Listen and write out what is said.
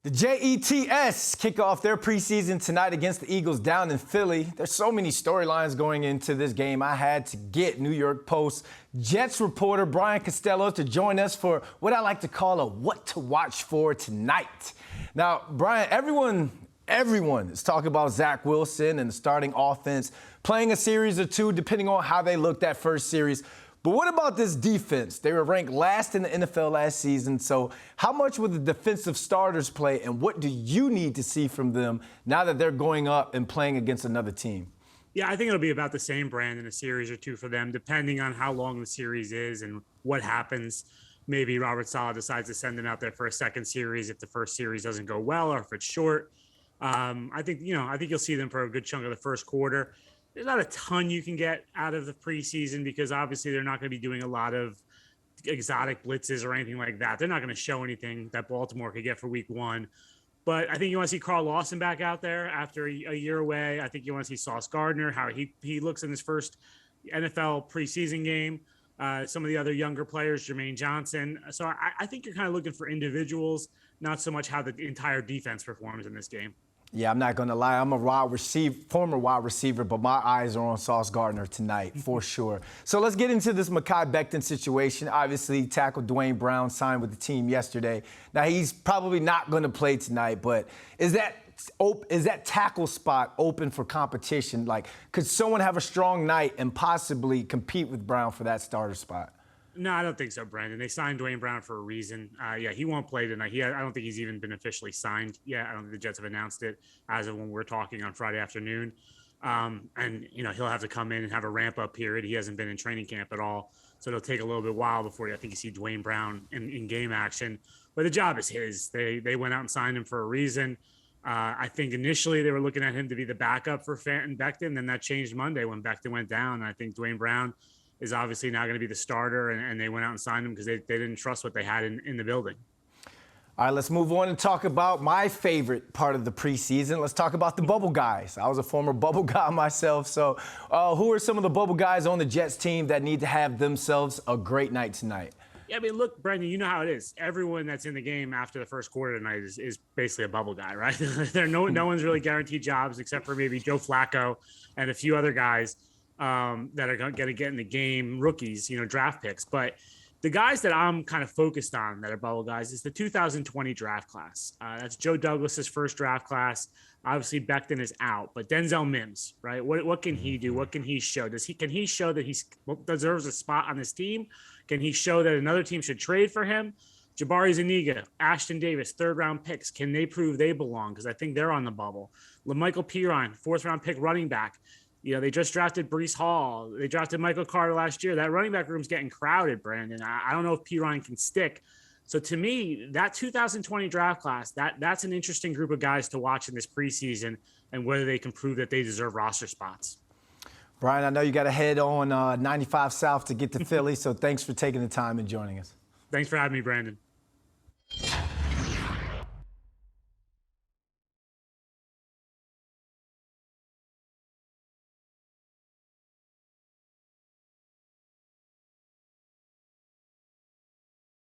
The Jets kick off their preseason tonight against the Eagles down in Philly. There's so many storylines going into this game. I had to get New York Post Jets reporter Brian Costello to join us for what I like to call a what to watch for tonight. Now, Brian, everyone is talking about Zach Wilson and the starting offense playing a series or two, depending on how they looked that first series. But what about this defense? They were ranked last in the NFL last season. So how much will the defensive starters play, and what do you need to see from them now that they're going up and playing against another team? Yeah, I think it'll be about the same brand in a series or two for them, depending on how long the series is and what happens. Maybe Robert Saleh decides to send them out there for a second series if the first series doesn't go well or if it's short. I think you'll see them for a good chunk of the first quarter. There's not a ton you can get out of the preseason because obviously they're not going to be doing a lot of exotic blitzes or anything like that. They're not going to show anything that Baltimore could get for week one. But I think you want to see Carl Lawson back out there after a year away. I think you want to see Sauce Gardner, how he looks in his first NFL preseason game. Some of the other younger players, Jermaine Johnson. So I think you're kind of looking for individuals, not so much how the entire defense performs in this game. Yeah, I'm not going to lie. I'm a former wide receiver, but my eyes are on Sauce Gardner tonight for sure. So let's get into this Mekhi Becton situation. Obviously, tackle Dwayne Brown signed with the team yesterday. Now, he's probably not going to play tonight, but is that tackle spot open for competition? Like, could someone have a strong night and possibly compete with Brown for that starter spot? No, I don't think so, Brandon. They signed Dwayne Brown for a reason. Yeah, he won't play tonight. I don't think he's even been officially signed yet. I don't think the Jets have announced it as of when we're talking on Friday afternoon. And he'll have to come in and have a ramp-up period. He hasn't been in training camp at all, so it'll take a little bit while before I think you see Dwayne Brown in game action. But the job is his. They went out and signed him for a reason. I think initially they were looking at him to be the backup for Fenton Becton. Then that changed Monday when Becton went down. And I think Dwayne Brown is obviously now going to be the starter, and they went out and signed him because they didn't trust what they had in the building. All right, let's move on and talk about my favorite part of the preseason. Let's talk about the bubble guys. I was a former bubble guy myself. So who are some of the bubble guys on the Jets team that need to have themselves a great night tonight? Yeah, I mean, look, Brendan, you know how it is. Everyone that's in the game after the first quarter tonight is basically a bubble guy, right? No one's really guaranteed jobs except for maybe Joe Flacco and a few other guys that are going to get in the game, rookies, draft picks. But the guys that I'm kind of focused on that are bubble guys is the 2020 draft class. That's Joe Douglas's first draft class. Obviously, Becton is out, but Denzel Mims, right? What can he do? What can he show? Can he show that he deserves a spot on this team? Can he show that another team should trade for him? Jabari Zuniga, Ashton Davis, third-round picks. Can they prove they belong? Because I think they're on the bubble. LaMichael Pirine, fourth-round pick running back. They just drafted Breece Hall. They drafted Michael Carter last year. That running back room's getting crowded, Brandon. I don't know if Pirine can stick. So to me, that 2020 draft class, that's an interesting group of guys to watch in this preseason and whether they can prove that they deserve roster spots. Brian, I know you got to head on 95 South to get to Philly, so thanks for taking the time and joining us. Thanks for having me, Brandon.